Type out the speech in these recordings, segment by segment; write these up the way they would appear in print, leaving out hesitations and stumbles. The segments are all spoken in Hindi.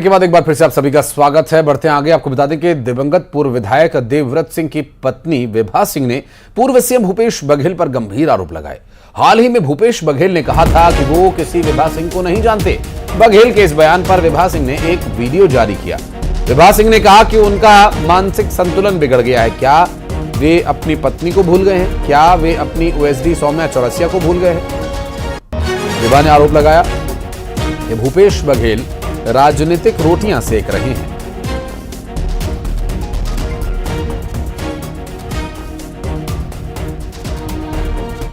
के बाद एक बार फिर से आप सभी का स्वागत है। बढ़ते हैं आगे। आपको बता दें कि दिवंगत पूर्व विधायक देवव्रत सिंह की पत्नी विभा सिंह ने पूर्व सीएम भूपेश बघेल पर गंभीर आरोप लगाए। हाल ही में भूपेश बघेल ने कहा था कि वो किसी विभा सिंह को नहीं जानते। बघेल के इस बयान पर विभा सिंह ने एक वीडियो जारी किया। विभा सिंह ने कहा कि उनका मानसिक संतुलन बिगड़ गया है। क्या वे अपनी पत्नी को भूल गए हैं? क्या वे अपनी ओएसडी सौम्या चौरसिया को भूल गए हैं? विभा ने आरोप लगाया कि भूपेश बघेल राजनीतिक रोटियां सेक रहे हैं।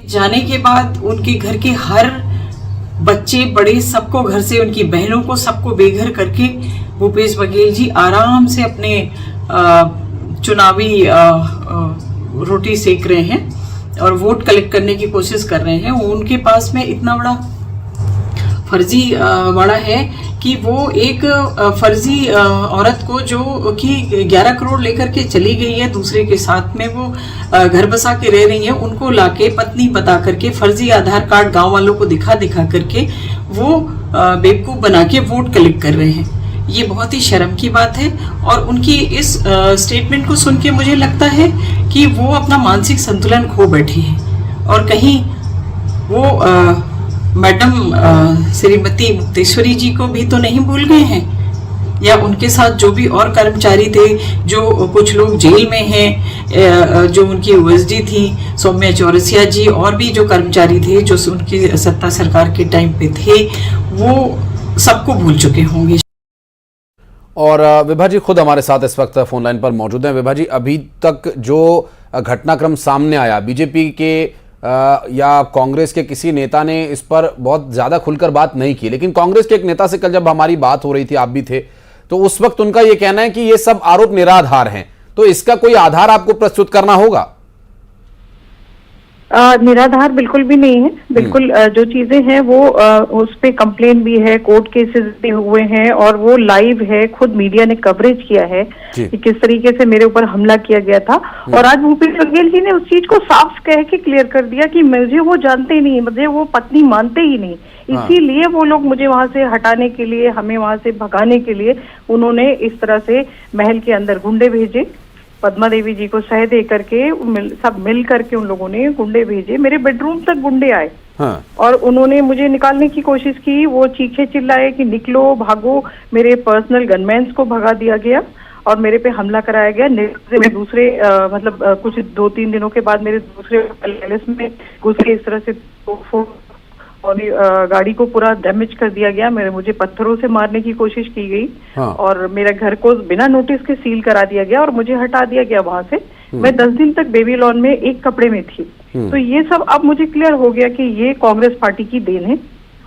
जाने के बाद उनके घर के हर बच्चे बड़े सबको, घर से उनकी बहनों को, सबको बेघर करके भूपेश बघेल जी आराम से अपने चुनावी रोटी सेक रहे हैं और वोट कलेक्ट करने की कोशिश कर रहे हैं। उनके पास में इतना बड़ा फर्जी वाड़ा है कि वो एक फर्जी औरत को, जो कि 11 करोड़ लेकर के चली गई है, दूसरे के साथ में वो घर बसा के रह रही है, उनको लाके पत्नी बता करके फर्जी आधार कार्ड गांव वालों को दिखा करके वो बेवकूफ बना के वोट कलेक्ट कर रहे हैं। ये बहुत ही शर्म की बात है। और उनकी इस स्टेटमेंट को सुन के मुझे लगता है कि वो अपना मानसिक संतुलन खो बैठी है और कहीं वो मैडम श्रीमती मुक्तेश्वरी जी को भी तो नहीं भूल गए हैं, या उनके साथ जो भी और कर्मचारी थे, जो कुछ लोग जेल में हैं, जो उनकी ओएसडी थी सौम्या चौरसिया जी, और भी जो कर्मचारी थे जो उनकी सत्ता सरकार के टाइम पे थे, वो सबको भूल चुके होंगे। और विभा जी खुद हमारे साथ इस वक्त फोन लाइन पर मौजूद हैं। विभा जी, अभी तक जो घटनाक्रम सामने आया, बीजेपी के या कांग्रेस के किसी नेता ने इस पर बहुत ज्यादा खुलकर बात नहीं की, लेकिन कांग्रेस के एक नेता से कल जब हमारी बात हो रही थी, आप भी थे, तो उस वक्त उनका यह कहना है कि ये सब आरोप निराधार हैं। तो इसका कोई आधार आपको प्रस्तुत करना होगा। निराधार बिल्कुल भी नहीं है। बिल्कुल जो चीजें हैं वो उस पे कंप्लेन भी है, कोर्ट केसेस भी हुए हैं और वो लाइव है। खुद मीडिया ने कवरेज किया है कि किस तरीके से मेरे ऊपर हमला किया गया था। और आज भूपेश बघेल जी ने उस चीज को साफ कह के क्लियर कर दिया कि मुझे वो जानते ही नहीं, मुझे वो पत्नी मानते ही नहीं। इसीलिए वो लोग मुझे वहां से हटाने के लिए, हमें वहां से भगाने के लिए उन्होंने इस तरह से महल के अंदर गुंडे भेजे। पद्मा देवी जी को सह दे करके सब मिल करके उन लोगों ने गुंडे भेजे। मेरे बेडरूम तक गुंडे आए। और उन्होंने मुझे निकालने की कोशिश की। वो चीखे चिल्लाए कि निकलो, भागो। मेरे पर्सनल गनमैन्स को भगा दिया गया और मेरे पे हमला कराया गया। मैं दूसरे कुछ 2-3 दिनों के बाद मेरे दूसरे पैलेस में घुस के इस तरह से और गाड़ी को पूरा डैमेज कर दिया गया। मुझे पत्थरों से मारने की कोशिश की गई। और मेरे घर को बिना नोटिस के सील करा दिया गया और मुझे हटा दिया गया वहां से। मैं 10 दिन तक बेबी लॉन में एक कपड़े में थी। तो ये सब अब मुझे क्लियर हो गया कि ये कांग्रेस पार्टी की देन है।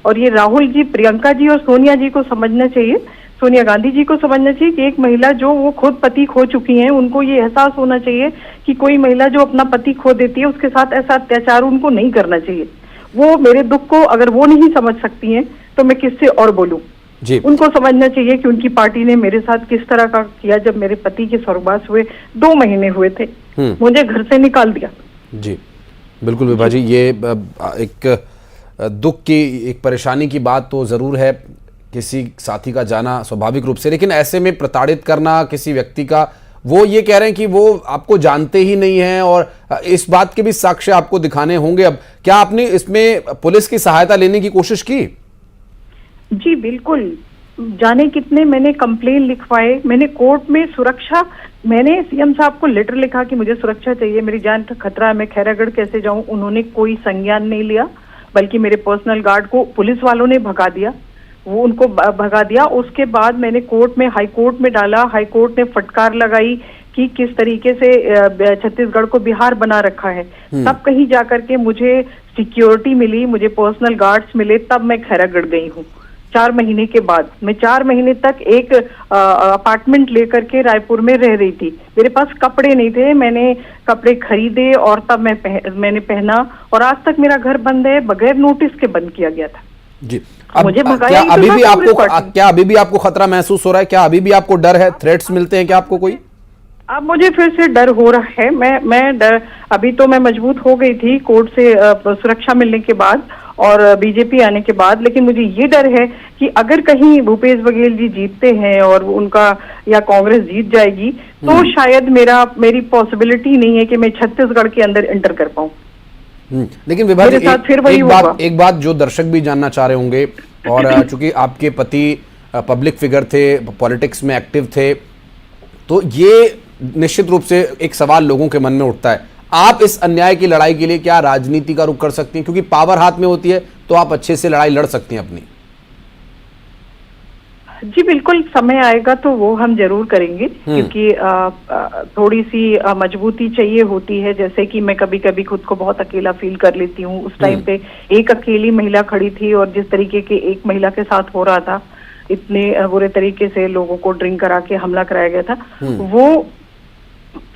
और ये राहुल जी, प्रियंका जी और सोनिया जी को समझना चाहिए, सोनिया गांधी जी को समझना चाहिए कि एक महिला जो वो खुद पति खो चुकी हैं, उनको ये एहसास होना चाहिए कि कोई महिला जो अपना पति खो देती है उसके साथ ऐसा अत्याचार उनको नहीं करना चाहिए। वो मेरे दुख को अगर वो नहीं समझ सकती हैं तो मैं किससे और बोलूं। उनको समझना चाहिए कि उनकी पार्टी ने मेरे साथ किस तरह का किया। जब मेरे पति के स्वर्गवास हुए 2 महीने हुए थे, मुझे घर से निकाल दिया। जी बिल्कुल विभा जी, ये एक दुख की, एक परेशानी की बात तो जरूर है। किसी साथी का जाना स्वाभाविक रूप से, लेकिन ऐसे में प्रताड़ित करना किसी व्यक्ति का, वो ये कह रहे हैं कि वो आपको जानते ही नहीं हैं और इस बात के भी साक्ष्य आपको दिखाने होंगे। अब क्या आपने इसमें पुलिस की सहायता लेने की कोशिश की? जी बिल्कुल। जाने कितने मैंने कंप्लेन लिखवाए। मैंने कोर्ट में सुरक्षा, मैंने सीएम साहब को लेटर लिखा कि मुझे सुरक्षा चाहिए, मेरी जान का खतरा है, मैं खैरागढ़ कैसे जाऊं। उन्होंने कोई संज्ञान नहीं लिया, बल्कि मेरे पर्सनल गार्ड को पुलिस वालों ने भगा दिया। वो उनको भगा दिया। उसके बाद मैंने कोर्ट में, हाई कोर्ट में डाला। हाई कोर्ट ने फटकार लगाई कि किस तरीके से छत्तीसगढ़ को बिहार बना रखा है। तब कहीं जाकर के मुझे सिक्योरिटी मिली, मुझे पर्सनल गार्ड्स मिले, तब मैं खैरागढ़ गई हूँ 4 महीने के बाद। मैं 4 महीने तक एक अपार्टमेंट लेकर के रायपुर में रह रही थी। मेरे पास कपड़े नहीं थे, मैंने कपड़े खरीदे और तब मैंने पहना। और आज तक मेरा घर बंद है, बगैर नोटिस के बंद किया गया था। जी, मुझे क्या अभी भी आपको खतरा महसूस हो रहा है? क्या अभी भी आपको डर है? थ्रेट्स मिलते हैं क्या आपको कोई? अब मुझे फिर से डर हो रहा है। मैं डर, अभी तो मैं मजबूत हो गई थी कोर्ट से सुरक्षा मिलने के बाद, और बीजेपी आने के बाद। लेकिन मुझे ये डर है कि अगर कहीं भूपेश बघेल जी जीतते हैं और उनका या कांग्रेस जीत जाएगी तो शायद मेरी पॉसिबिलिटी नहीं है कि मैं छत्तीसगढ़ के अंदर एंटर कर पाऊं। लेकिन विभा जी एक बात जो दर्शक भी जानना चाह रहे होंगे, और चूंकि आपके पति पब्लिक फिगर थे, पॉलिटिक्स में एक्टिव थे, तो ये निश्चित रूप से एक सवाल लोगों के मन में उठता है, आप इस अन्याय की लड़ाई के लिए क्या राजनीति का रुख कर सकती हैं? क्योंकि पावर हाथ में होती है तो आप अच्छे से लड़ाई लड़ सकती हैं अपनी। जी बिल्कुल, समय आएगा तो वो हम जरूर करेंगे, क्योंकि थोड़ी सी मजबूती चाहिए होती है। जैसे कि मैं कभी कभी खुद को बहुत अकेला फील कर लेती हूँ। उस टाइम पे एक अकेली महिला खड़ी थी और जिस तरीके के एक महिला के साथ हो रहा था, इतने बुरे तरीके से लोगों को ड्रिंक करा के हमला कराया गया था, वो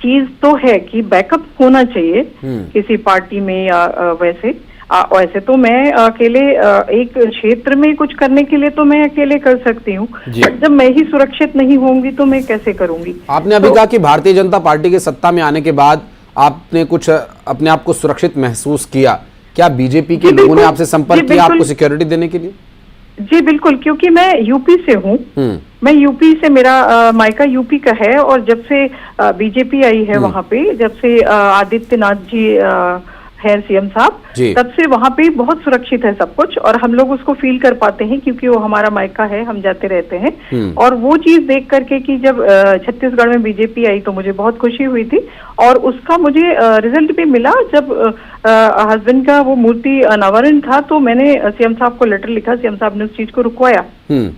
चीज तो है कि बैकअप होना चाहिए किसी पार्टी में या वैसे तो मैं अकेले एक क्षेत्र में कुछ करने के लिए तो मैं अकेले कर सकती हूँ, बट जब मैं ही सुरक्षित नहीं होंगी तो मैं कैसे करूंगी? आपने अभी कहा कि भारतीय जनता पार्टी के सत्ता में आने के बाद आपने कुछ अपने आप को सुरक्षित महसूस किया, क्या बीजेपी के लोगों ने आपसे संपर्क किया आपको सिक्योरिटी देने के लिए? जी बिल्कुल, क्योंकि मैं यूपी से हूँ। मैं यूपी से, मेरा मायका यूपी का है, और जब से बीजेपी आई है वहां पे, जब से आदित्यनाथ जी है सीएम साहब, तब से वहां पे बहुत सुरक्षित है सब कुछ, और हम लोग उसको फील कर पाते हैं क्योंकि वो हमारा मायका है, हम जाते रहते हैं। और वो चीज देख करके कि जब छत्तीसगढ़ में बीजेपी आई तो मुझे बहुत खुशी हुई थी, और उसका मुझे रिजल्ट भी मिला। जब हस्बैंड का वो मूर्ति अनावरण था तो मैंने सीएम साहब को लेटर लिखा, सीएम साहब ने उस चीज को रुकवाया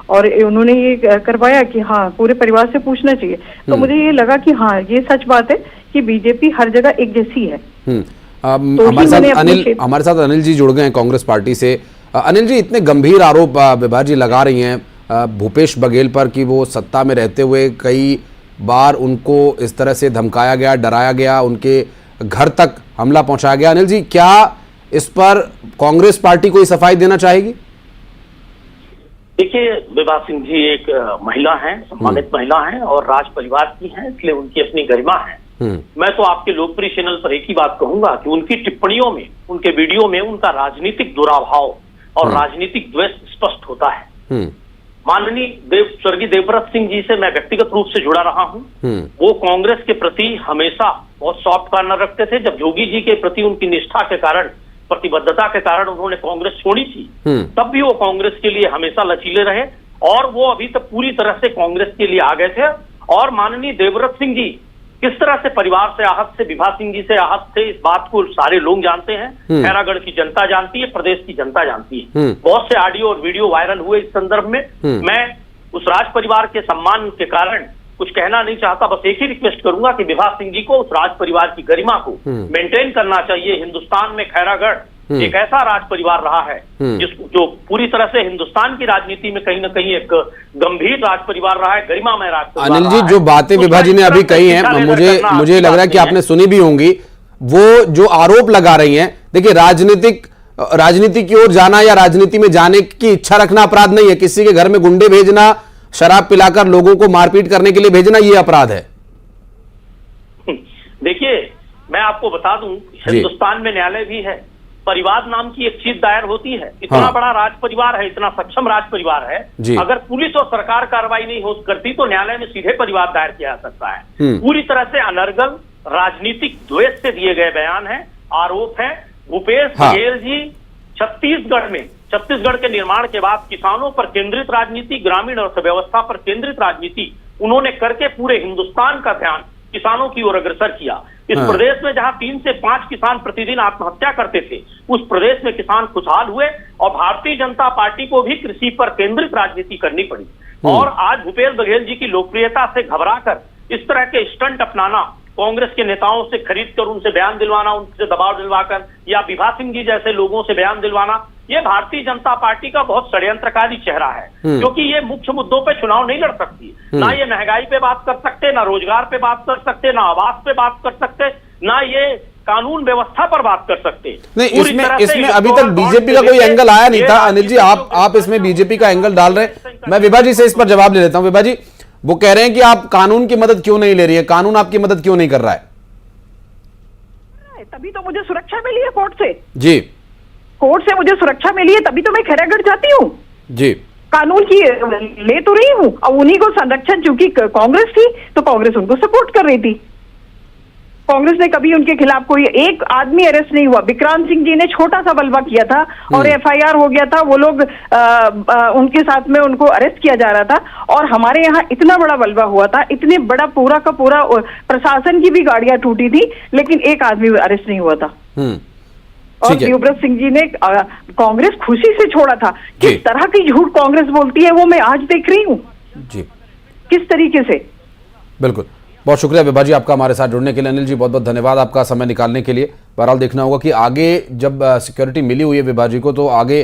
और उन्होंने ये करवाया कि हाँ पूरे परिवार से पूछना चाहिए। तो मुझे ये लगा कि हाँ ये सच बात है कि बीजेपी हर जगह एक जैसी है। तो हमारे साथ अनिल जी जुड़ गए हैं कांग्रेस पार्टी से। अनिल जी, इतने गंभीर आरोप विभा जी लगा रही हैं भूपेश बघेल पर कि वो सत्ता में रहते हुए कई बार उनको इस तरह से धमकाया गया, डराया गया, उनके घर तक हमला पहुंचाया गया। अनिल जी, क्या इस पर कांग्रेस पार्टी कोई सफाई देना चाहेगी? देखिए, विभा सिंह जी एक महिला हैं, सम्मानित महिला हैं और राज परिवार की हैं, इसलिए उनकी अपनी गरिमा है। मैं तो आपके लोकप्रिय चैनल पर एक ही बात कहूंगा कि उनकी टिप्पणियों में, उनके वीडियो में उनका राजनीतिक दुराभाव और राजनीतिक द्वेष स्पष्ट होता है। माननीय स्वर्गीय देवव्रत सिंह जी से मैं व्यक्तिगत रूप से जुड़ा रहा हूं। वो कांग्रेस के प्रति हमेशा बहुत सॉफ्ट कॉर्नर रखते थे। जब योगी जी के प्रति उनकी निष्ठा के कारण, प्रतिबद्धता के कारण उन्होंने कांग्रेस छोड़ी थी, तब भी वो कांग्रेस के लिए हमेशा लचीले रहे, और वो अभी तक पूरी तरह से कांग्रेस के लिए आ गए थे। और माननीय देवव्रत सिंह जी किस तरह से परिवार से आहत से, विभा सिंह जी से आहत थे, इस बात को सारे लोग जानते हैं। खैरागढ़ की जनता जानती है, प्रदेश की जनता जानती है। बहुत से ऑडियो और वीडियो वायरल हुए इस संदर्भ में। मैं उस राज परिवार के सम्मान के कारण कुछ कहना नहीं चाहता, बस एक ही रिक्वेस्ट करूंगा कि विभा सिंह जी को, उस राज परिवार की गरिमा को मेंटेन करना चाहिए। हिंदुस्तान में खैरागढ़ एक ऐसा राज परिवार रहा है जो पूरी तरह से हिंदुस्तान की राजनीति में कहीं ना कहीं एक गंभीर राज परिवार रहा है, गरिमामय राज परिवार। अनिल जी, जो बातें विभा जी ने अभी कही हैं, मुझे लग रहा है कि आपने सुनी भी होंगी। वो जो आरोप लगा रही हैं, देखिए राजनीति की ओर जाना या राजनीति में जाने की इच्छा रखना अपराध नहीं है। किसी के घर में गुंडे भेजना, शराब पिलाकर लोगों को मारपीट करने के लिए भेजना, ये अपराध है। देखिए, मैं आपको बता दूं, हिंदुस्तान में न्यायालय भी है, परिवार नाम की एक चीज दायर होती है। इतना बड़ा राज परिवार है, इतना सक्षम राज परिवार है, अगर पुलिस और सरकार कार्रवाई नहीं हो करती तो न्यायालय में सीधे परिवार दायर किया जा सकता है। पूरी तरह से अनर्गल राजनीतिक द्वेष से दिए गए बयान है, आरोप है। भूपेश बघेल जी छत्तीसगढ़ के निर्माण के बाद किसानों पर केंद्रित राजनीति, ग्रामीण अर्थव्यवस्था पर केंद्रित राजनीति उन्होंने करके पूरे हिंदुस्तान का ध्यान किसानों की ओर अग्रसर किया। इस प्रदेश में जहां 3 से 5 किसान प्रतिदिन आत्महत्या करते थे, उस प्रदेश में किसान खुशहाल हुए और भारतीय जनता पार्टी को भी कृषि पर केंद्रित राजनीति करनी पड़ी। और आज भूपेश बघेल जी की लोकप्रियता से घबराकर इस तरह के स्टंट अपनाना, कांग्रेस के नेताओं से खरीद कर उनसे बयान दिलवाना, उनसे दबाव दिलवाकर, या विभा सिंह जी जैसे लोगों से बयान दिलवाना, ये भारतीय जनता पार्टी का बहुत षड्यंत्रकारी चेहरा है। क्योंकि ये मुख्य मुद्दों पे चुनाव नहीं लड़ सकती, ना ये महंगाई पे बात कर सकते, ना रोजगार पे बात कर सकते, ना आवास पे बात कर सकते, ना ये कानून व्यवस्था पर बात कर सकते। नहीं, इसमें अभी तक बीजेपी का कोई एंगल आया नहीं था। अनिल जी, आप इसमें बीजेपी का एंगल डाल रहे हैं। मैं विभा जी से इस पर जवाब ले लेता हूं। विभा जी, वो कह रहे हैं कि आप कानून की मदद क्यों नहीं ले रही है, कानून आपकी मदद क्यों नहीं कर रहा है? तभी तो मुझे सुरक्षा मिली है कोर्ट से। जी, कोर्ट से मुझे सुरक्षा मिली है तभी तो मैं खैरागढ़ जाती हूँ, जी कानून की ले तो रही हूँ। अब उन्हीं को संरक्षण, चूंकि कांग्रेस थी तो कांग्रेस उनको सपोर्ट कर रही थी। कांग्रेस ने कभी उनके खिलाफ कोई एक आदमी अरेस्ट नहीं हुआ। विक्रांत सिंह जी ने छोटा सा बलवा किया था और एफआईआर हो गया था, वो लोग उनके साथ में उनको अरेस्ट किया जा रहा था। और हमारे यहाँ इतना बड़ा बलवा हुआ था, इतने बड़ा पूरा का पूरा प्रशासन की भी गाड़ियां टूटी थी, लेकिन एक आदमी अरेस्ट नहीं हुआ था। और देवव्रत सिंह जी ने कांग्रेस खुशी से छोड़ा था। किस तरह की झूठ कांग्रेस बोलती है वो मैं आज देख रही हूँ जी, किस तरीके से। बिल्कुल, बहुत शुक्रिया विभा जी आपका हमारे साथ जुड़ने के लिए। अनिल जी बहुत बहुत धन्यवाद आपका समय निकालने के लिए। बहरहाल देखना होगा कि आगे जब सिक्योरिटी मिली हुई है विभा जी को तो आगे